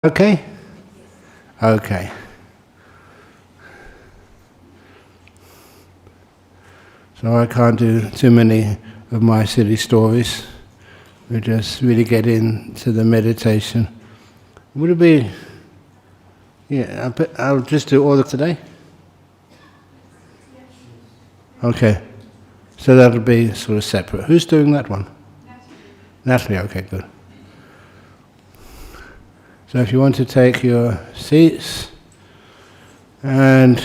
Okay? Okay. So I can't do too many of my silly stories. We just really get into the meditation. Would it be... Yeah, I'll just do all of today? Okay. So that'll be sort of separate. Who's doing that one? Natalie, okay, good. So if you want to take your seats, and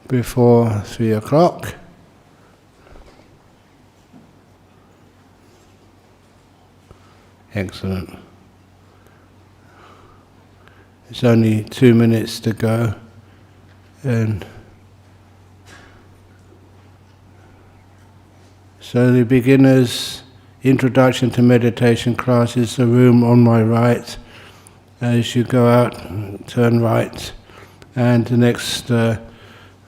before 3 o'clock, excellent. It's only 2 minutes to go, and so the beginner's introduction to meditation class is the room on my right. As you go out, turn right, and the next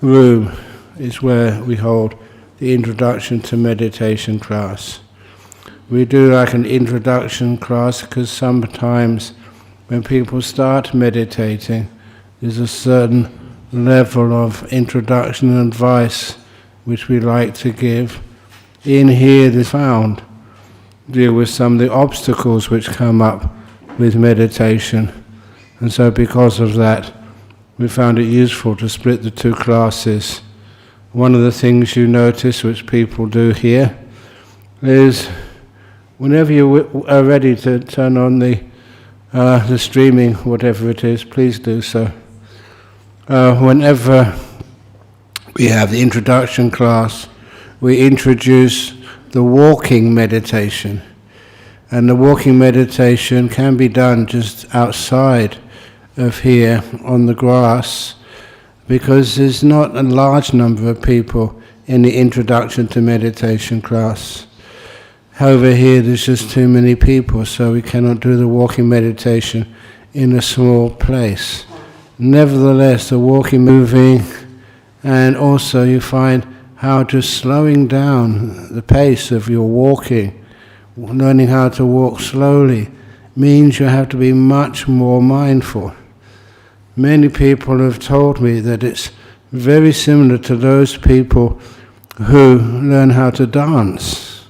room is where we hold the introduction to meditation class. We do like an introduction class because sometimes when people start meditating, there's a certain level of introduction and advice which we like to give. In here, they found deal with some of the obstacles which come up with meditation, and so because of that, we found it useful to split the two classes. One of the things you notice which people do here is whenever you are ready to turn on the streaming, whatever it is, please do so. Whenever we have the introduction class, we introduce the walking meditation. And the walking meditation can be done just outside of here on the grass, because there's not a large number of people in the introduction to meditation class. Over here there's just too many people, so we cannot do the walking meditation in a small place. Nevertheless, the walking, moving, and also you find how to slowing down the pace of your walking, learning how to walk slowly, means you have to be much more mindful. Many people have told me that it's very similar to those people who learn how to dance.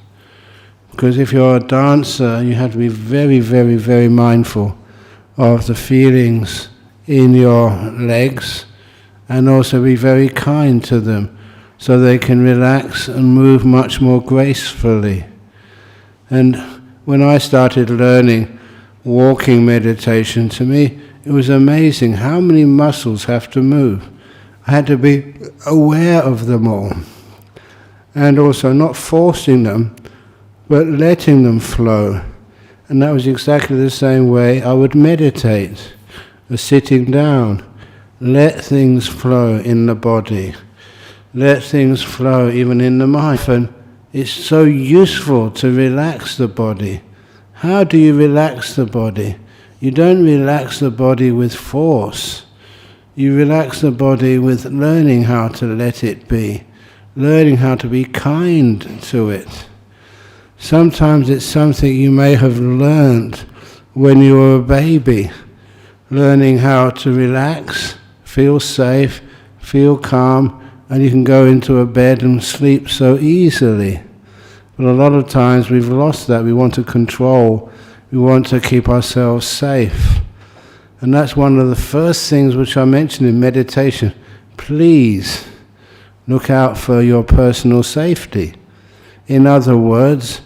Because if you're a dancer, you have to be very, very, very mindful of the feelings in your legs, and also be very kind to them so they can relax and move much more gracefully. And when I started learning walking meditation, to me it was amazing how many muscles have to move. I had to be aware of them all, and also not forcing them, but letting them flow. And that was exactly the same way I would meditate, sitting down. Let things flow in the body. Let things flow even in the mind. And it's so useful to relax the body. How do you relax the body? You don't relax the body with force. You relax the body with learning how to let it be, learning how to be kind to it. Sometimes it's something you may have learned when you were a baby, learning how to relax, feel safe, feel calm, and you can go into a bed and sleep so easily. But a lot of times we've lost that. We want to control. We want to keep ourselves safe. And that's one of the first things which I mentioned in meditation. Please look out for your personal safety. In other words,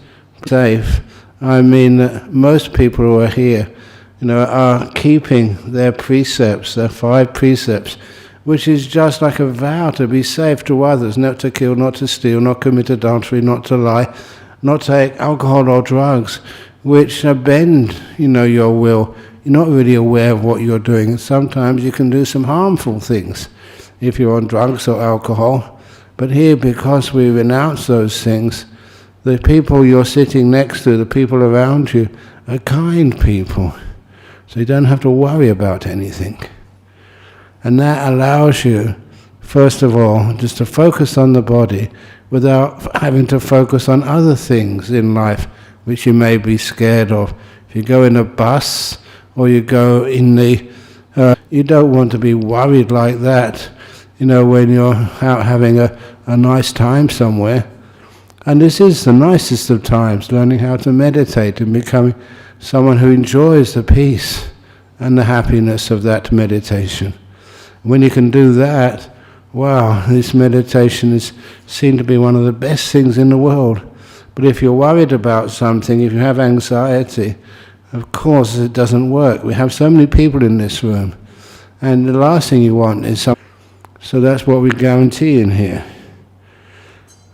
safe, I mean that most people who are here, are keeping their precepts, their 5 precepts, which is just like a vow to be safe to others, not to kill, not to steal, not commit adultery, not to lie, not take alcohol or drugs, which bend, your will. You're not really aware of what you're doing. Sometimes you can do some harmful things if you're on drugs or alcohol. But here, because we renounce those things, the people you're sitting next to, the people around you, are kind people. So you don't have to worry about anything. And that allows you, first of all, just to focus on the body without having to focus on other things in life which you may be scared of. If you go in a bus or you go in the... you don't want to be worried like that, when you're out having a nice time somewhere. And this is the nicest of times, learning how to meditate and becoming someone who enjoys the peace and the happiness of that meditation. When you can do that, wow, this meditation is seen to be one of the best things in the world. But if you're worried about something, if you have anxiety, of course it doesn't work. We have so many people in this room, and the last thing you want is something. So that's what we guarantee in here.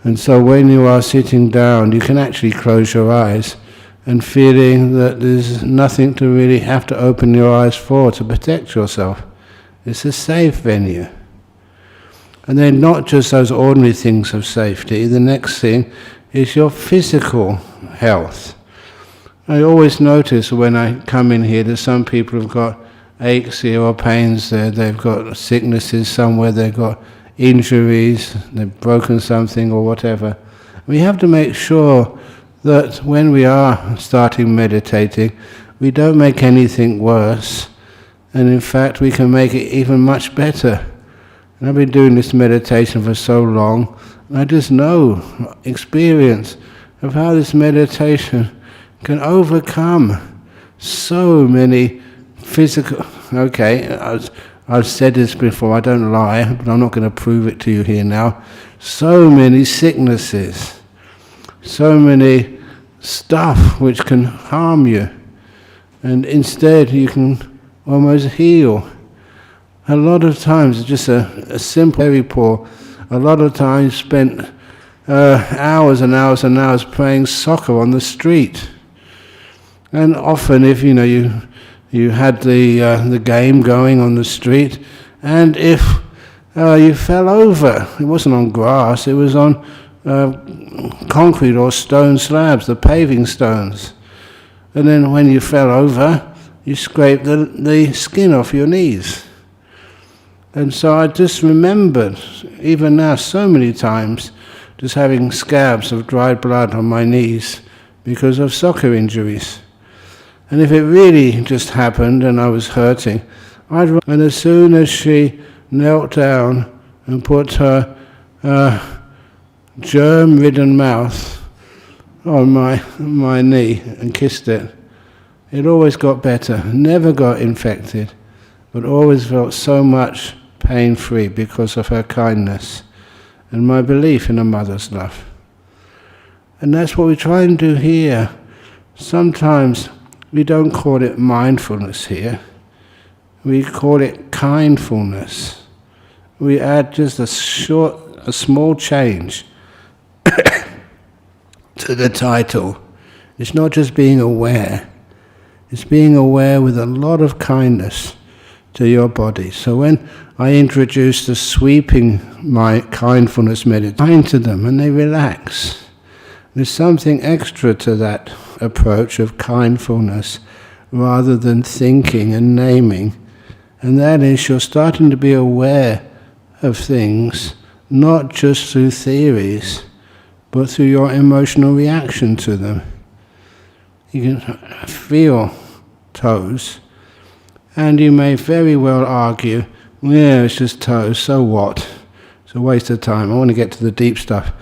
And so when you are sitting down, you can actually close your eyes and feeling that there's nothing to really have to open your eyes for to protect yourself. It's a safe venue. And then not just those ordinary things of safety, the next thing is your physical health. I always notice when I come in here that some people have got aches here or pains there, they've got sicknesses somewhere, they've got injuries, they've broken something or whatever. We have to make sure that when we are starting meditating, we don't make anything worse, and in fact we can make it even much better. And I've been doing this meditation for so long, and I just know experience of how this meditation can overcome so many physical... Okay, I've said this before, I don't lie, but I'm not going to prove it to you here now. So many sicknesses, so many stuff which can harm you, and instead you can almost heal. A lot of times, it's just a simple, very poor, a lot of times spent hours and hours and hours playing soccer on the street. And often if you had the game going on the street, and if you fell over, it wasn't on grass, it was on concrete or stone slabs, the paving stones. And then when you fell over, you scraped the skin off your knees. And so I just remembered, even now, so many times, just having scabs of dried blood on my knees because of soccer injuries. And if it really just happened and I was hurting, and as soon as she knelt down and put her germ-ridden mouth on my knee and kissed it, it always got better, never got infected, but always felt so much pain-free because of her kindness and my belief in a mother's love. And that's what we try and do here. Sometimes we don't call it mindfulness here. We call it kindfulness. We add just a small change to the title. It's not just being aware. It's being aware with a lot of kindness to your body. So when I introduce the sweeping my kindfulness meditation, kind to them and they relax. There's something extra to that approach of kindfulness rather than thinking and naming, and that is you're starting to be aware of things not just through theories but through your emotional reaction to them. You can feel toes, and you may very well argue, yeah, it's just toes, so what? It's a waste of time, I want to get to the deep stuff.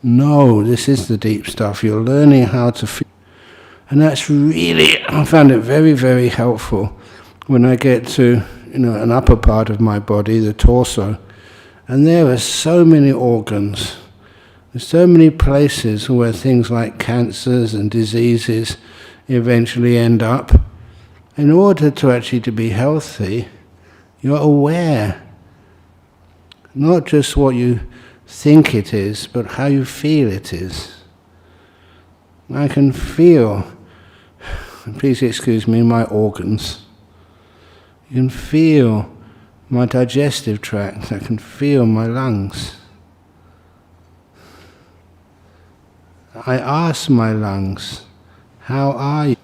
No, this is the deep stuff. You're learning how to feel. And that's really, I found it very, very helpful when I get to, an upper part of my body, the torso, and there are so many organs. There's so many places where things like cancers and diseases eventually end up. In order to actually to be healthy, you're aware, not just what you think it is, but how you feel it is. I can feel, please excuse me, my organs. You can feel my digestive tract. I can feel my lungs. I ask my lungs, how are you?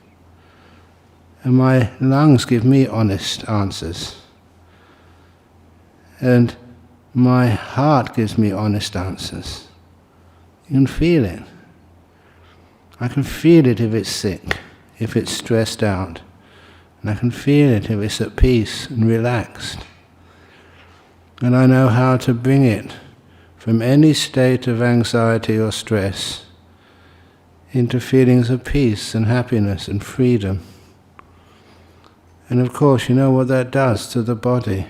And my lungs give me honest answers. And my heart gives me honest answers. You can feel it. I can feel it if it's sick. if it's stressed out. And I can feel it if it's at peace and relaxed. And I know how to bring it from any state of anxiety or stress into feelings of peace and happiness and freedom. And of course, you know what that does to the body.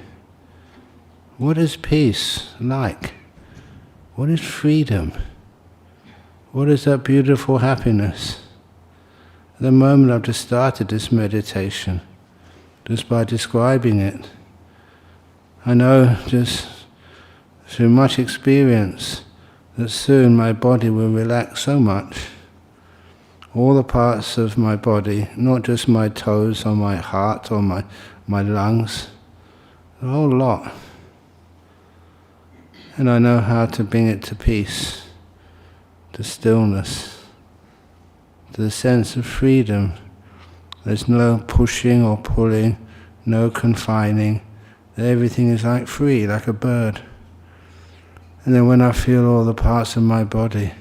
What is peace like? What is freedom? What is that beautiful happiness? At the moment I've just started this meditation, just by describing it, I know just through much experience that soon my body will relax so much. All the parts of my body, not just my toes or my heart or my lungs, the whole lot. And I know how to bring it to peace, to stillness, to the sense of freedom. There's no pushing or pulling, no confining. Everything is like free, like a bird. And then when I feel all the parts of my body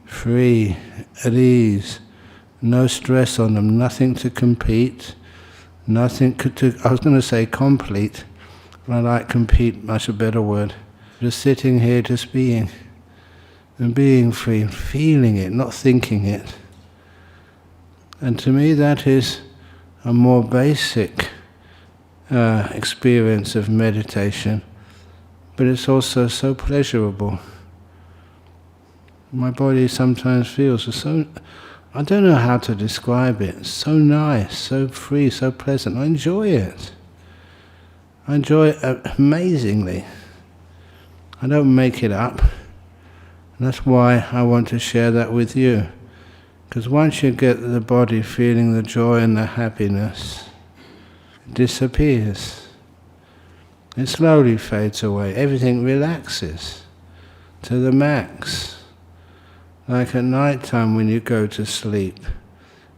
free, at ease, no stress on them, nothing to compete, nothing to, I was going to say complete, but I like compete, much a better word. Just sitting here, just being, and being free, feeling it, not thinking it. And to me that is a more basic experience of meditation, but it's also so pleasurable. My body sometimes feels so, I don't know how to describe it, so nice, so free, so pleasant. I enjoy it. I enjoy it amazingly. I don't make it up. And that's why I want to share that with you. Because once you get the body feeling the joy and the happiness, it disappears. It slowly fades away. Everything relaxes to the max. Like at night time when you go to sleep.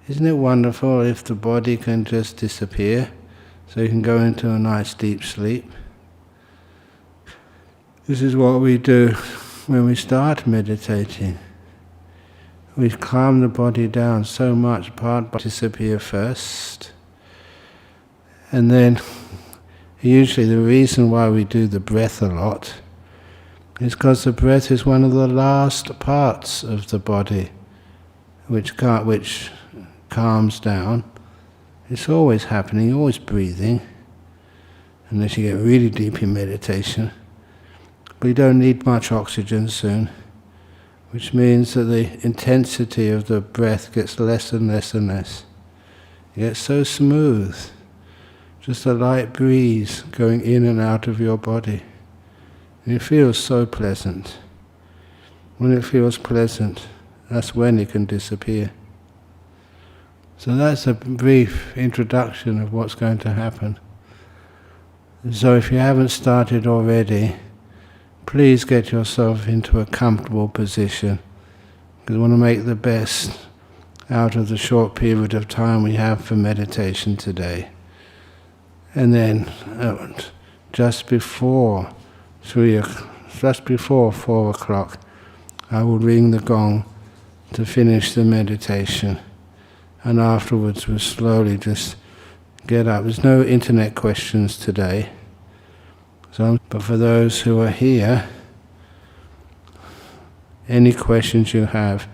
Isn't it wonderful if the body can just disappear so you can go into a nice deep sleep? This is what we do when we start meditating. We calm the body down so much, part by disappear first. And then usually the reason why we do the breath a lot is because the breath is one of the last parts of the body which calms down. It's always happening, you're always breathing, unless you get really deep in meditation. But you don't need much oxygen soon, which means that the intensity of the breath gets less and less and less. It gets so smooth, just a light breeze going in and out of your body. And it feels so pleasant. When it feels pleasant, that's when it can disappear. So that's a brief introduction of what's going to happen. So if you haven't started already, please get yourself into a comfortable position, because we want to make the best out of the short period of time we have for meditation today. And then just before 4 o'clock, I will ring the gong to finish the meditation, and afterwards we'll slowly just get up. There's no internet questions today, but for those who are here, any questions you have,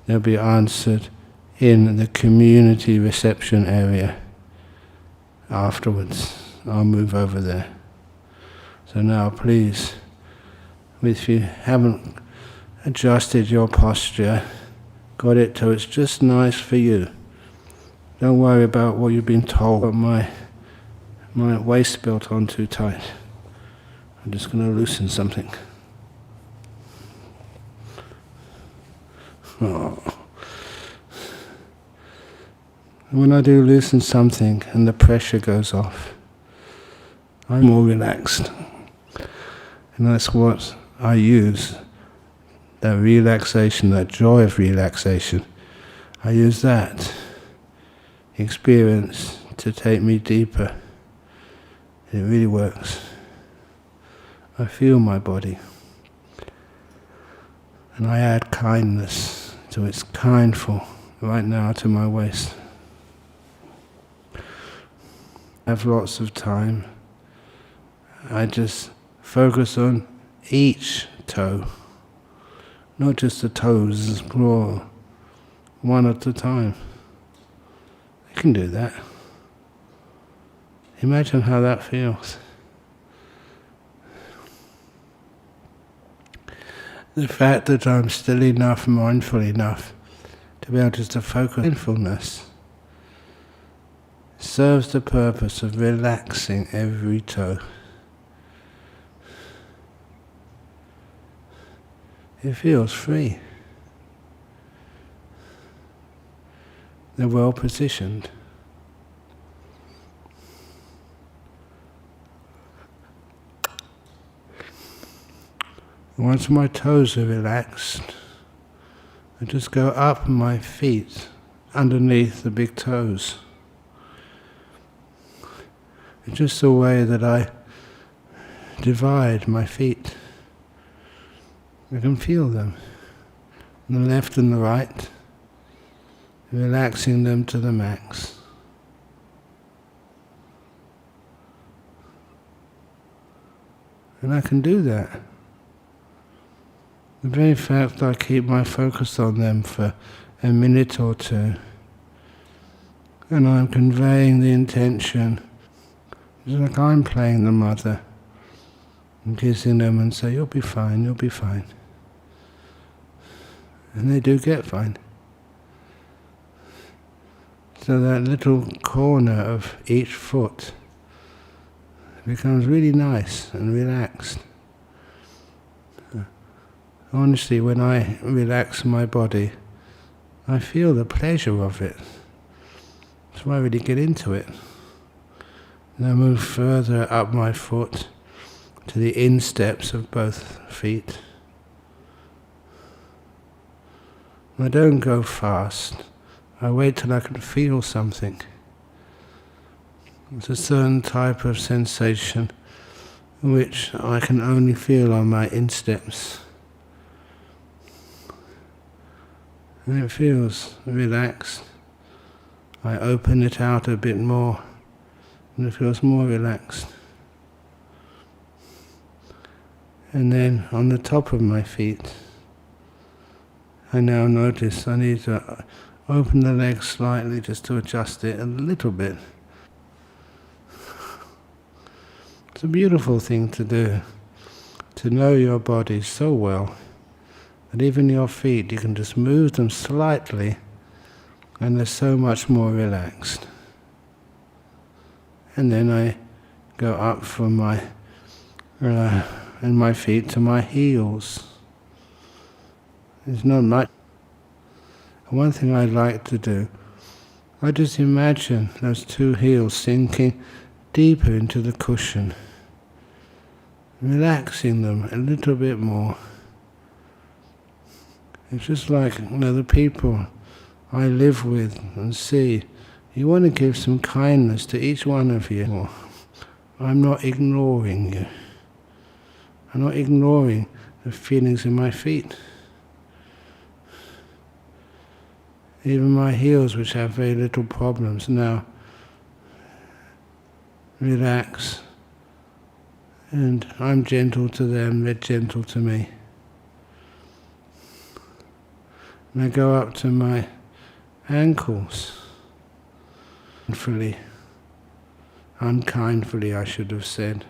they'll be answered in the community reception area afterwards. I'll move over there. So now please, if you haven't adjusted your posture, got it till it's just nice for you. Don't worry about what you've been told. But my waist belt on too tight. I'm just going to loosen something. Oh. When I do loosen something and the pressure goes off, I'm more relaxed. And that's what I use, that relaxation, that joy of relaxation. I use that experience to take me deeper. It really works. I feel my body. And I add kindness, so it's kindful right now to my waist. have lots of time, I just focus on each toe, not just the toes, explore one at a time. You can do that. Imagine how that feels. The fact that I'm still enough, mindful enough, to be able just to focus on mindfulness serves the purpose of relaxing every toe. It feels free. They're well positioned. Once my toes are relaxed, I just go up my feet underneath the big toes. It's just the way that I divide my feet. I can feel them, the left and the right, relaxing them to the max. And I can do that. The very fact I keep my focus on them for a minute or two, and I'm conveying the intention, it's like I'm playing the mother and kissing them and say, you'll be fine, you'll be fine. And they do get fine. So that little corner of each foot becomes really nice and relaxed. Honestly, when I relax my body, I feel the pleasure of it. That's why I really get into it. And I move further up my foot to the insteps of both feet. I don't go fast. I wait till I can feel something. It's a certain type of sensation which I can only feel on my insteps. And it feels relaxed. I open it out a bit more, and it feels more relaxed. And then on the top of my feet, I now notice I need to open the legs slightly just to adjust it a little bit. It's a beautiful thing to do, to know your body so well that even your feet, you can just move them slightly and they're so much more relaxed. And then I go up from my feet to my heels. It's not much. One thing I like to do, I just imagine those two heels sinking deeper into the cushion, relaxing them a little bit more. It's just like, the people I live with and see, you want to give some kindness to each one of you. I'm not ignoring you. I'm not ignoring the feelings in my feet. Even my heels, which have very little problems, now relax. And I'm gentle to them, they're gentle to me. And I go up to my ankles, unkindly I should have said.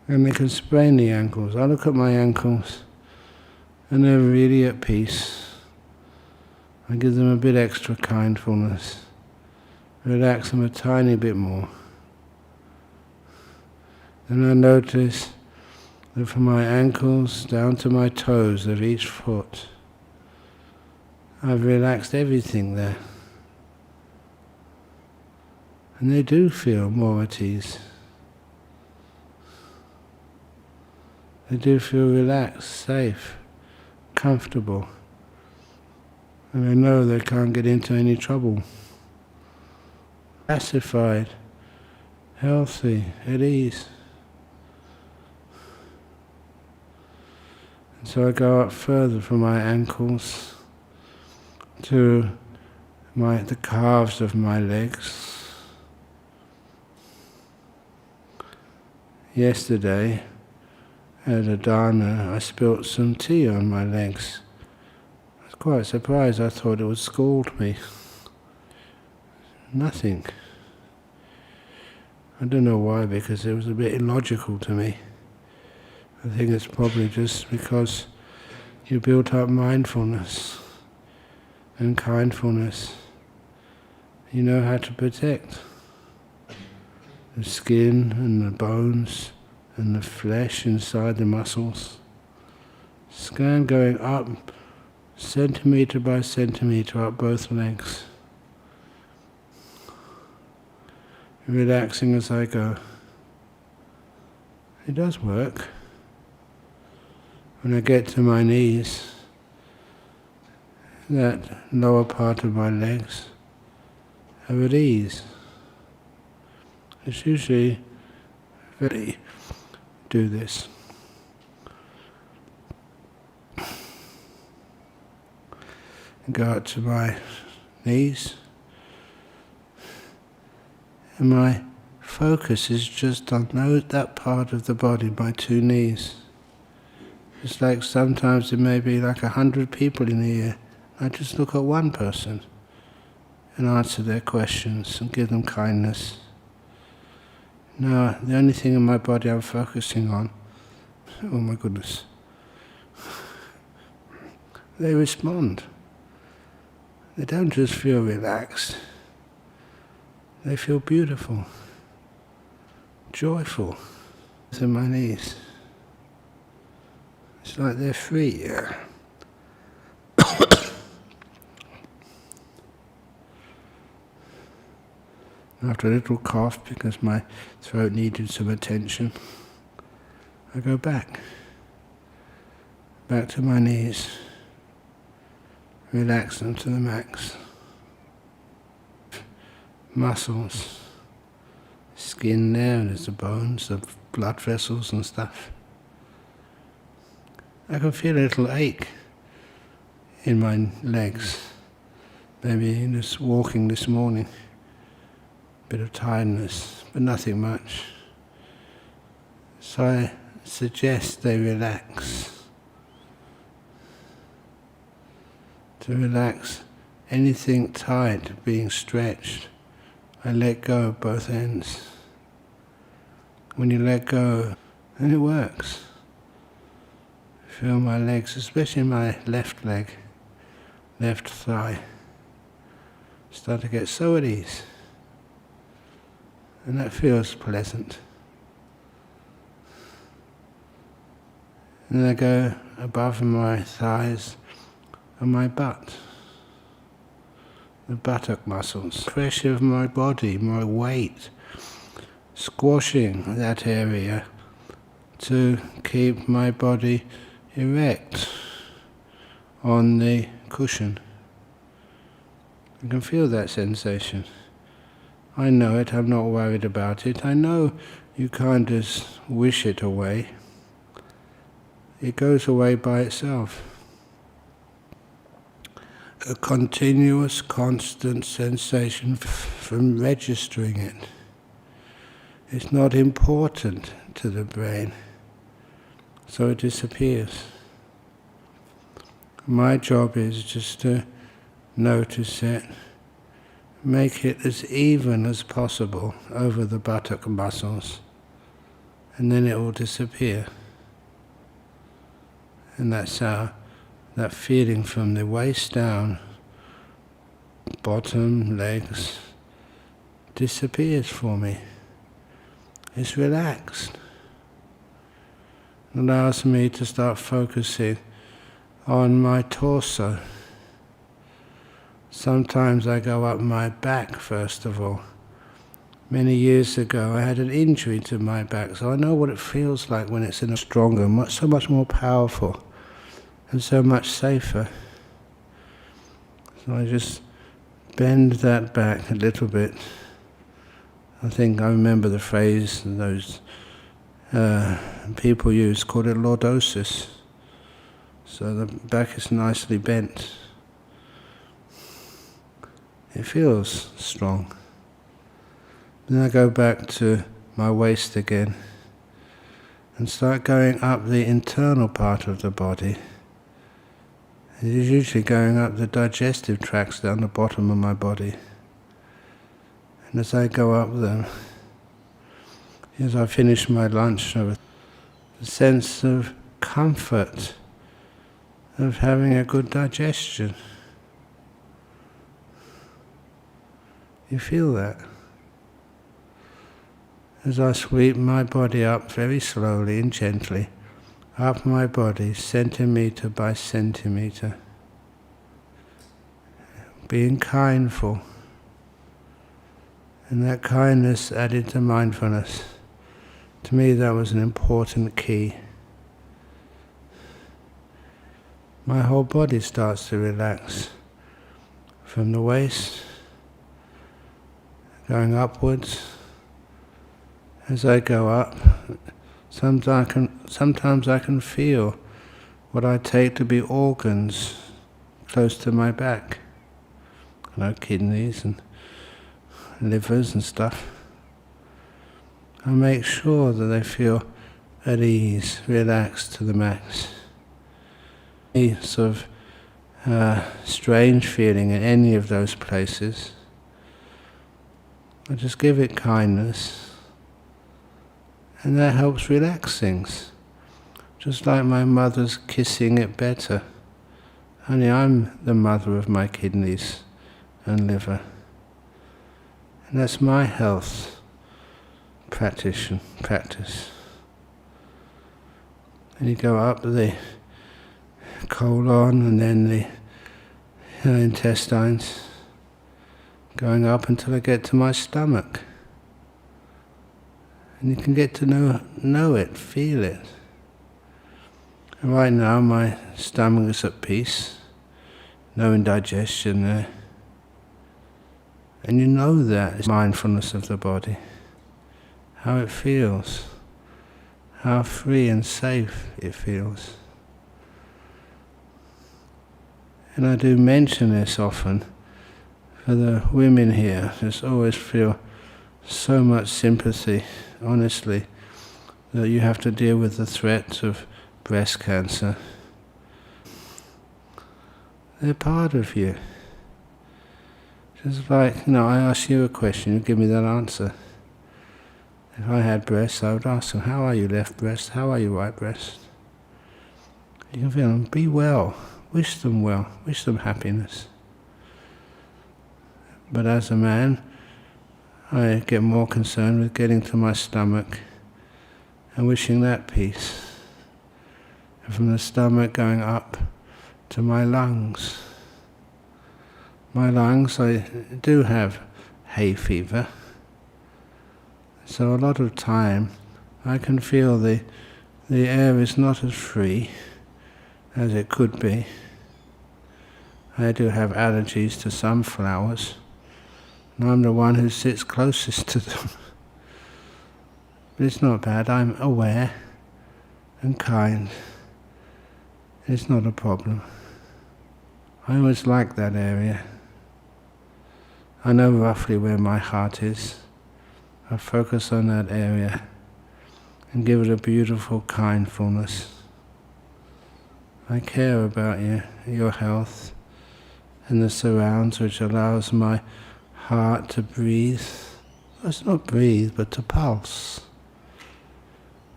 And they can sprain the ankles. I look at my ankles and they're really at peace. I give them a bit extra kindfulness, relax them a tiny bit more. Then I notice that from my ankles down to my toes of each foot, I've relaxed everything there. And they do feel more at ease. They do feel relaxed, safe, comfortable. And they know they can't get into any trouble. Pacified, healthy, at ease. And so I go up further from my ankles to the calves of my legs. Yesterday, at a dana, I spilt some tea on my legs. I was quite surprised. I thought it would scald me. Nothing. I don't know why, because it was a bit illogical to me. I think it's probably just because you built up mindfulness and kindfulness. You know how to protect the skin and the bones and the flesh inside the muscles. Scan going up centimeter by centimeter up both legs. Relaxing as I go. It does work. When I get to my knees, that lower part of my legs are at ease. It's usually very do this. Go out to my knees, and my focus is just on that part of the body, my two knees. It's like sometimes there may be like 100 people in here. I just look at one person and answer their questions and give them kindness. No, the only thing in my body I'm focusing on, oh my goodness, they respond. They don't just feel relaxed, they feel beautiful, joyful. To my knees. It's like they're free. After a little cough because my throat needed some attention, I go back to my knees, relax them to the max. Muscles, skin there's the bones, the blood vessels and stuff. I can feel a little ache in my legs, maybe just walking this morning. Bit of tiredness, but nothing much. So I suggest they relax. To relax anything tight, being stretched, I let go of both ends. When you let go, then it works. Feel my legs, especially my left leg, left thigh, start to get so at ease. And that feels pleasant. And then I go above my thighs and my butt, the buttock muscles, pressure of my body, my weight, squashing that area to keep my body erect on the cushion. You can feel that sensation. I know it, I'm not worried about it. I know you can't just wish it away. It goes away by itself. A continuous, constant sensation from registering it. It's not important to the brain, so it disappears. My job is just to notice it, make it as even as possible over the buttock muscles, and then it will disappear. And that's how that feeling from the waist down, bottom, legs, disappears for me. It's relaxed. It allows me to start focusing on my torso. Sometimes I go up my back first of all. Many years ago I had an injury to my back, so I know what it feels like when it's in a stronger, so much more powerful and so much safer. So I just bend that back a little bit. I think I remember the phrase those people use, called it lordosis. So the back is nicely bent. It feels strong. Then I go back to my waist again, and start going up the internal part of the body. It is usually going up the digestive tracts down the bottom of my body. And as I go up them, as I finish my lunch, I have a sense of comfort, of having a good digestion. You feel that? As I sweep my body up very slowly and gently, up my body, centimetre by centimetre, being kindful, and that kindness added to mindfulness. To me, that was an important key. My whole body starts to relax, from the waist, going upwards. As I go up, sometimes I can feel what I take to be organs close to my back, kidneys and livers and stuff. I make sure that they feel at ease, relaxed to the max. Any sort of strange feeling in any of those places, I just give it kindness, and that helps relax things. Just like my mother's kissing it better, only I'm the mother of my kidneys and liver. And that's my health practice. And you go up the colon and then the intestines, going up until I get to my stomach. And you can get to know it, feel it. And right now my stomach is at peace, no indigestion there. And you know that it's mindfulness of the body, how it feels, how free and safe it feels. And I do mention this often for the women here. Just always feel so much sympathy, honestly, that you have to deal with the threat of breast cancer. They're part of you. Just like, I ask you a question, you give me that answer. If I had breasts, I would ask them, how are you left breast? How are you right breast? You can feel them, be well, wish them happiness. But as a man, I get more concerned with getting to my stomach and wishing that peace. And from the stomach going up to my lungs. My lungs, I do have hay fever. So a lot of time I can feel the air is not as free as it could be. I do have allergies to some flowers, and I'm the one who sits closest to them. But it's not bad, I'm aware and kind. It's not a problem. I always like that area. I know roughly where my heart is. I focus on that area and give it a beautiful kindfulness. I care about you, your health, and the surrounds, which allows my heart to breathe. It's not breathe, but to pulse.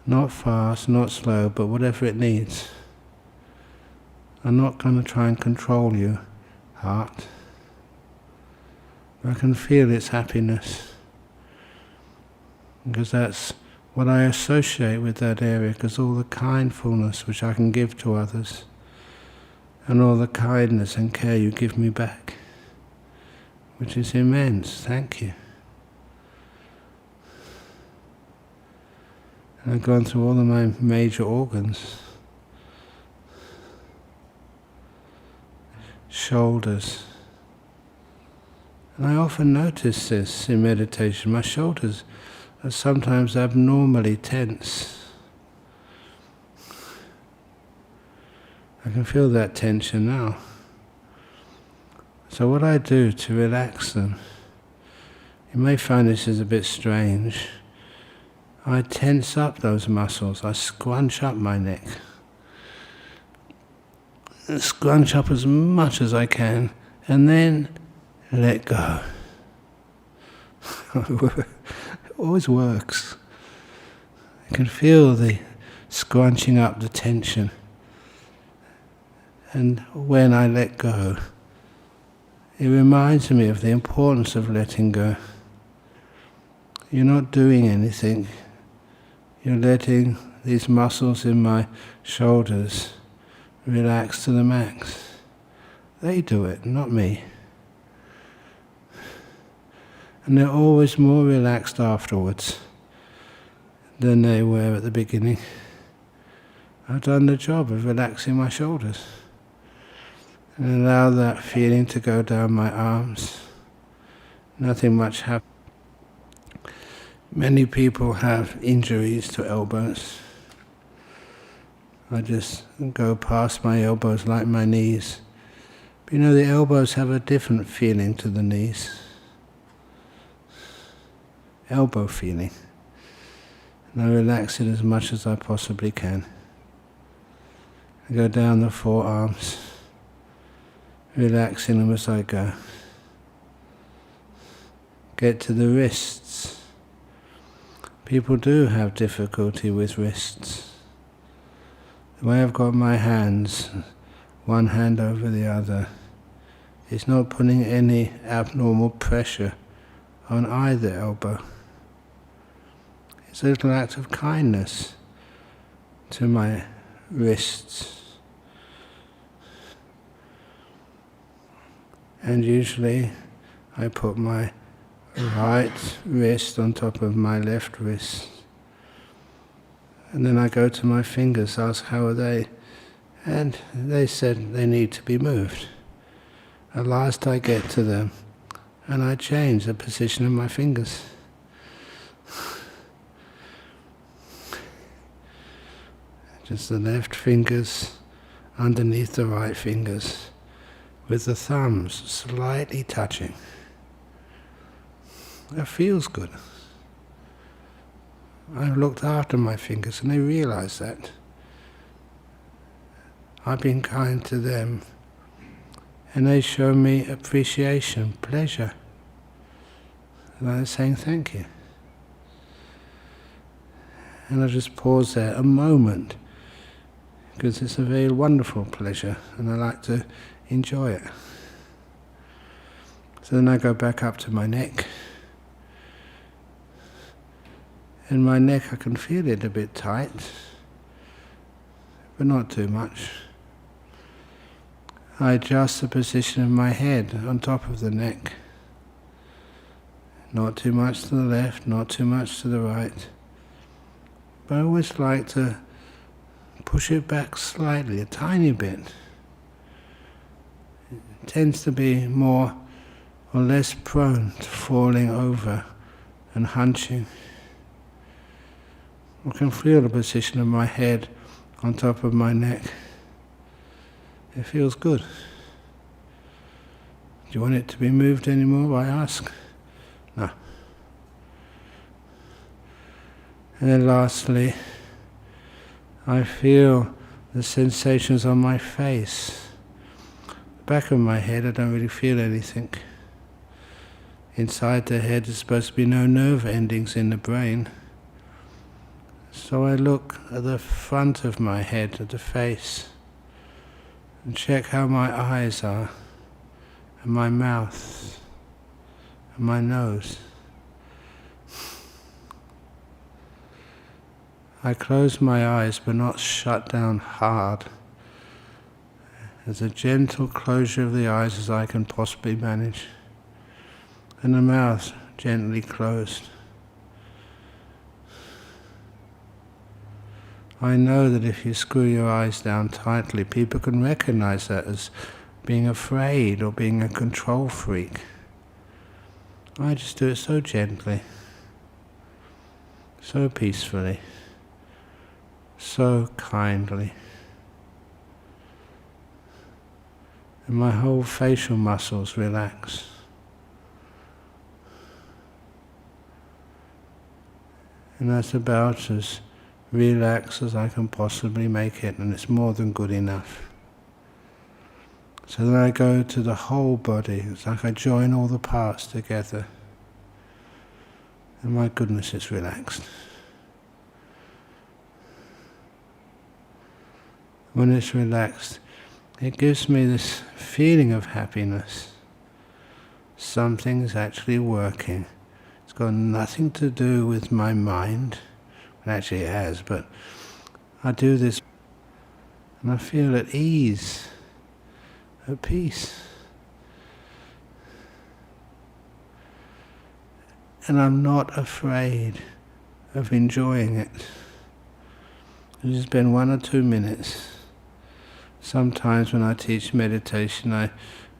Not fast, not slow, but whatever it needs. I'm not going to try and control you, heart. I can feel its happiness, because that's what I associate with that area, because all the kindfulness which I can give to others, and all the kindness and care you give me back, which is immense. Thank you. And I've gone through all of my major organs. Shoulders. And I often notice this in meditation. My shoulders are sometimes abnormally tense. I can feel that tension now. So what I do to relax them, you may find this is a bit strange. I tense up those muscles, I scrunch up my neck. Scrunch up as much as I can, and then let go. It always works. I can feel the scrunching up, the tension. And when I let go, it reminds me of the importance of letting go. You're not doing anything. You're letting these muscles in my shoulders relax to the max. They do it, not me. And they're always more relaxed afterwards than they were at the beginning. I've done the job of relaxing my shoulders and allow that feeling to go down my arms. Nothing much happens. Many people have injuries to elbows. I just go past my elbows like my knees. But the elbows have a different feeling to the knees. Elbow feeling. And I relax it as much as I possibly can. I go down the forearms, relaxing them as I go. Get to the wrists. People do have difficulty with wrists. The way I've got my hands, one hand over the other, is not putting any abnormal pressure on either elbow. It's a little act of kindness to my wrists. And usually I put my right wrist on top of my left wrist. And then I go to my fingers, ask how are they, and they said they need to be moved. At last I get to them, and I change the position of my fingers. Just the left fingers underneath the right fingers, with the thumbs slightly touching. That feels good. I've looked after my fingers and they realize that. I've been kind to them and they show me appreciation, pleasure. And I'm saying thank you. And I just pause there a moment because it's a very wonderful pleasure and I like to enjoy it. So then I go back up to my neck. In my neck I can feel it a bit tight, but not too much. I adjust the position of my head on top of the neck. Not too much to the left, not too much to the right. But I always like to push it back slightly, a tiny bit. It tends to be more or less prone to falling over and hunching. I can feel the position of my head on top of my neck. It feels good. Do you want it to be moved anymore? I ask. No. And then lastly, I feel the sensations on my face. The back of my head, I don't really feel anything. Inside the head, there's supposed to be no nerve endings in the brain. So I look at the front of my head, at the face, and check how my eyes are, and my mouth, and my nose. I close my eyes, but not shut down hard. As a gentle closure of the eyes as I can possibly manage, and the mouth gently closed. I know that if you screw your eyes down tightly, people can recognize that as being afraid or being a control freak. I just do it so gently, so peacefully, so kindly. And my whole facial muscles relax. And that's about as relaxed as I can possibly make it, and it's more than good enough. So then I go to the whole body. It's like I join all the parts together. And my goodness, it's relaxed. When it's relaxed, it gives me this feeling of happiness. Something's actually working. It's got nothing to do with my mind. Well, actually it has, but I do this and I feel at ease, at peace. And I'm not afraid of enjoying it. I just spend 1 or 2 minutes. Sometimes when I teach meditation, I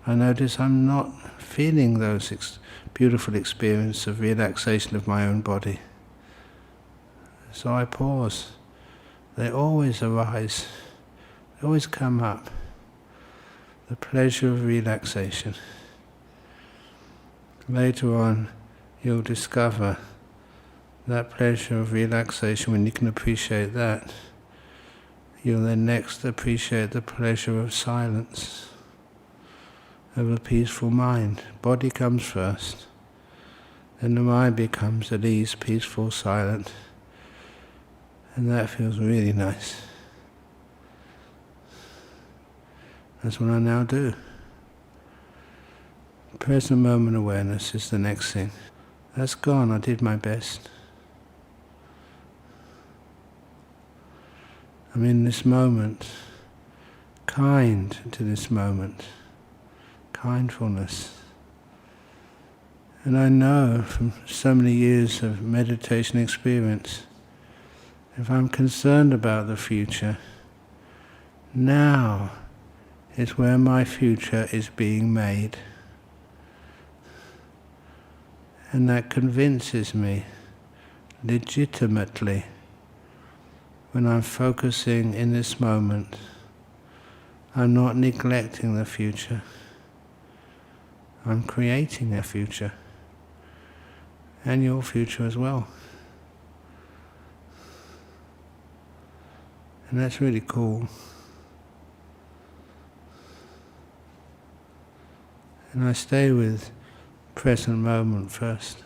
notice I'm not feeling those beautiful experiences of relaxation of my own body. So I pause. They always arise. They always come up. The pleasure of relaxation. Later on, you'll discover that pleasure of relaxation. When you can appreciate that, you'll then next appreciate the pleasure of silence, of a peaceful mind. Body comes first, then the mind becomes at ease, peaceful, silent, and that feels really nice. That's what I now do. Present moment awareness is the next thing. That's gone, I did my best. I'm in this moment, kind to this moment, kindfulness. And I know from so many years of meditation experience, if I'm concerned about the future, now is where my future is being made. And that convinces me legitimately, when I'm focusing in this moment, I'm not neglecting the future. I'm creating a future. And your future as well. And that's really cool. And I stay with present moment first.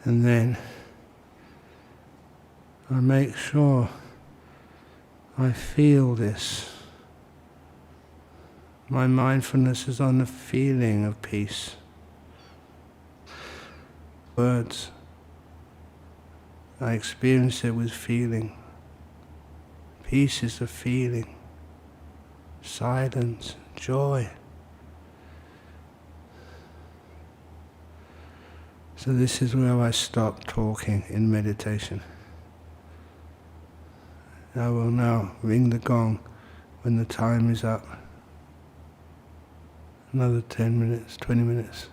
And then I make sure I feel this. My mindfulness is on the feeling of peace. Words, I experience it with feeling. Peace is a feeling. Silence, joy. So this is where I stop talking in meditation. I will now ring the gong when the time is up. Another 10 minutes, 20 minutes.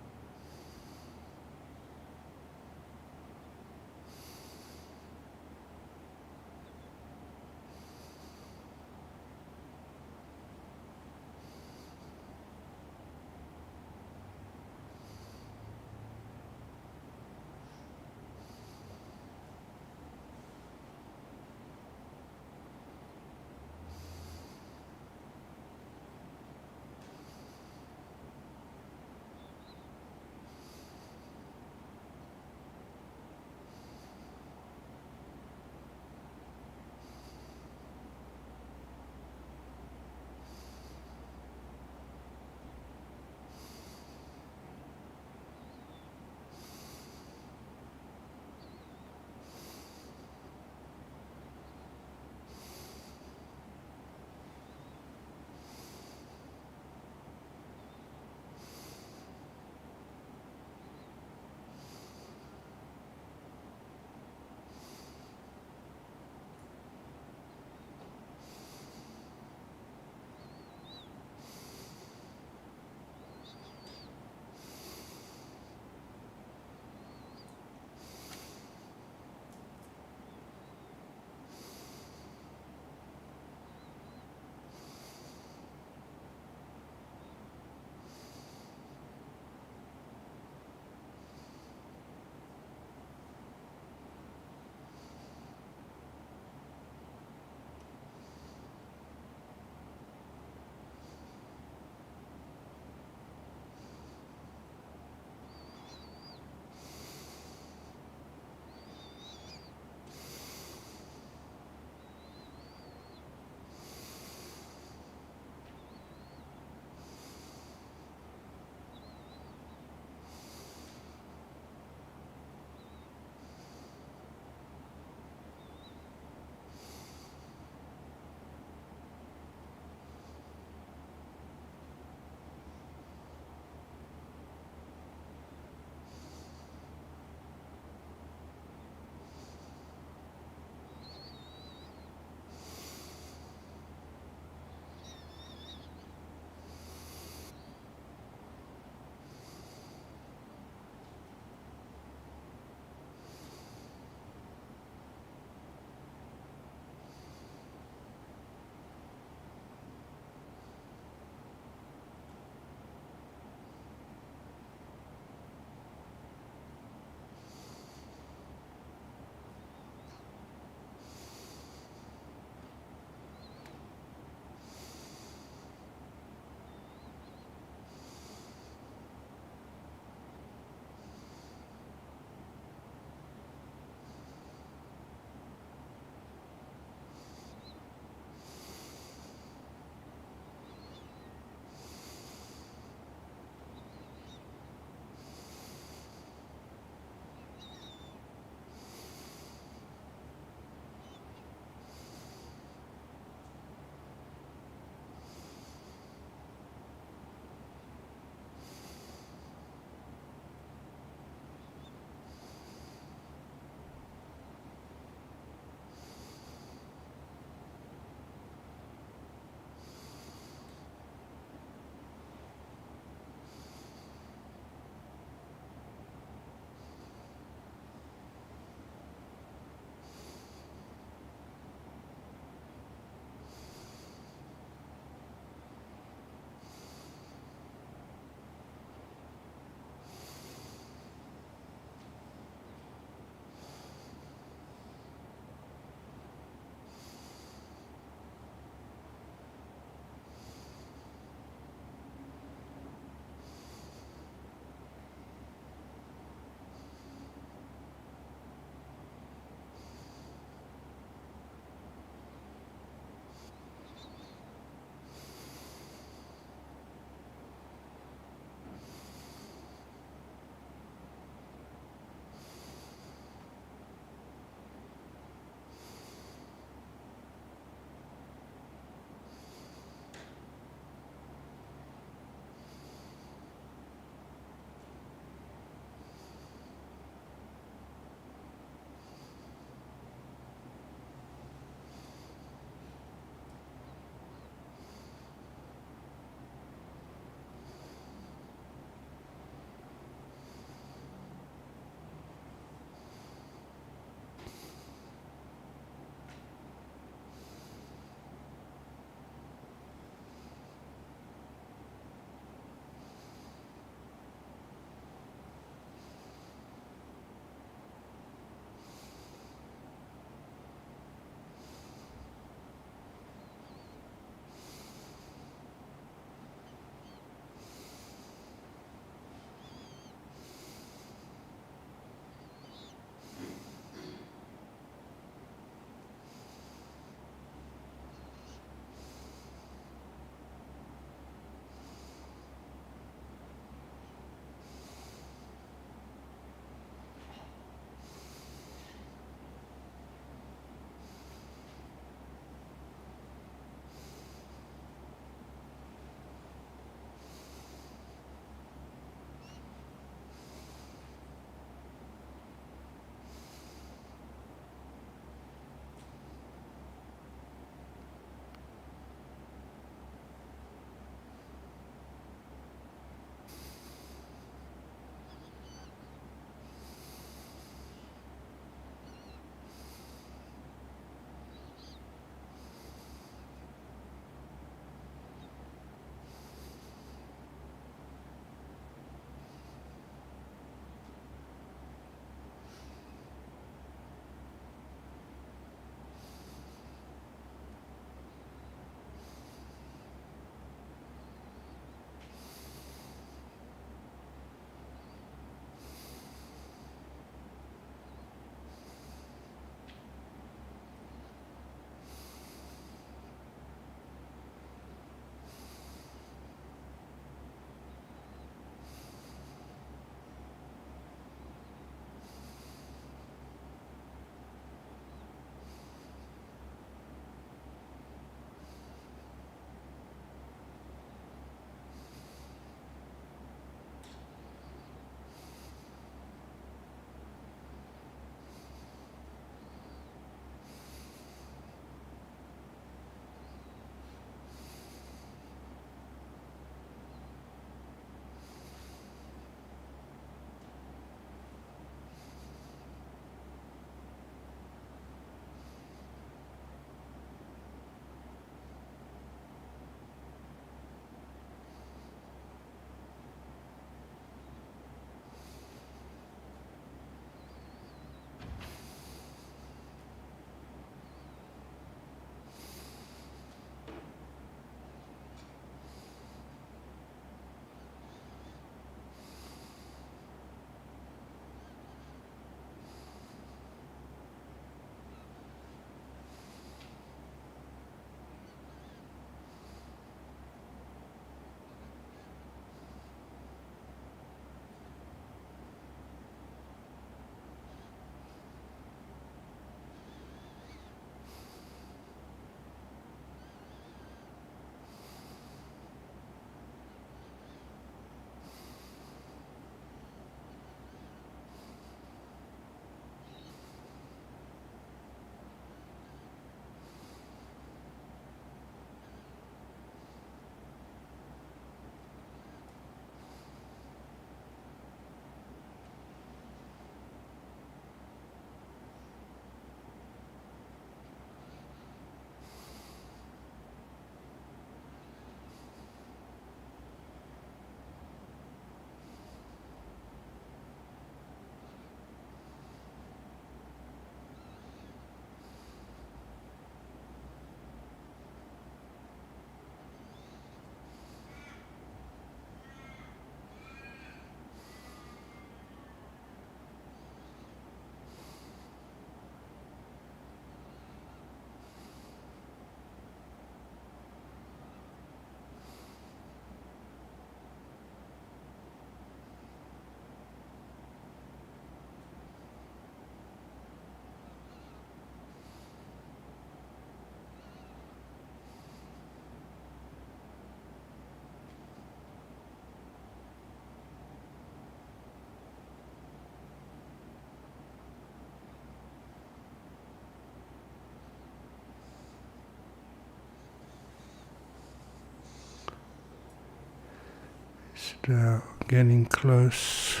now getting close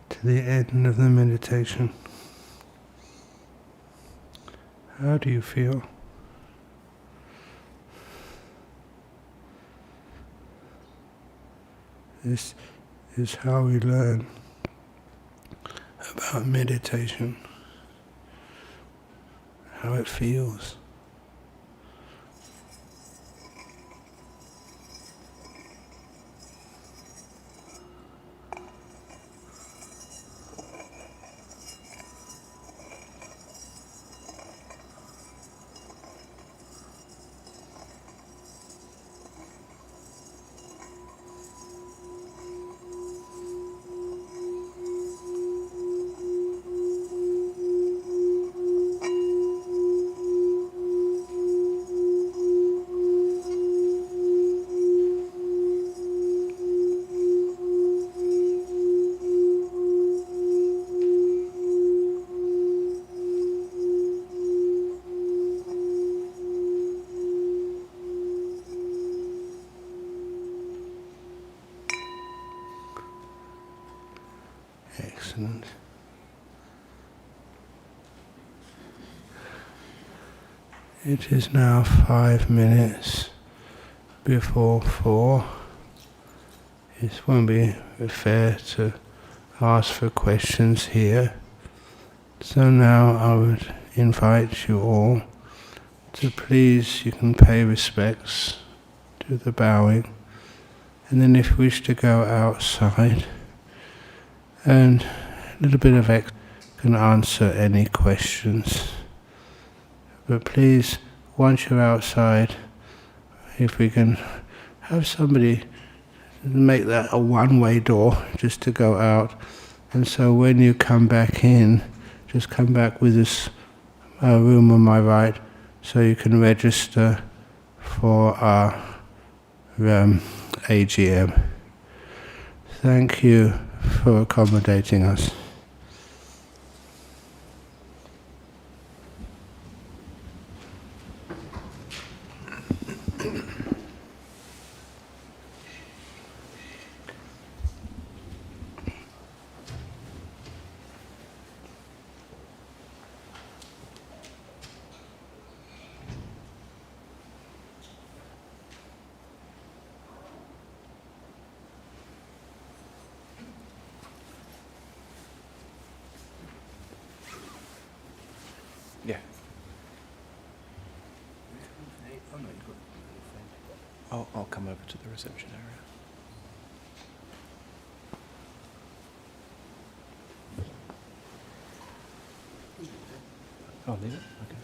to the end of the meditation. How do you feel? This is how we learn about meditation, how it feels. Excellent. It is now 5 minutes before 4. It won't be fair to ask for questions here. So now I would invite you all to please, you can pay respects, do the bowing, and then if you wish to go outside, and a little bit of can answer any questions. But please, once you're outside, if we can have somebody make that a one-way door just to go out, and so when you come back in, just come back with this room on my right, so you can register for our AGM. Thank you for accommodating us. Yeah. I'll come over to the reception area. Oh, leave it? Okay.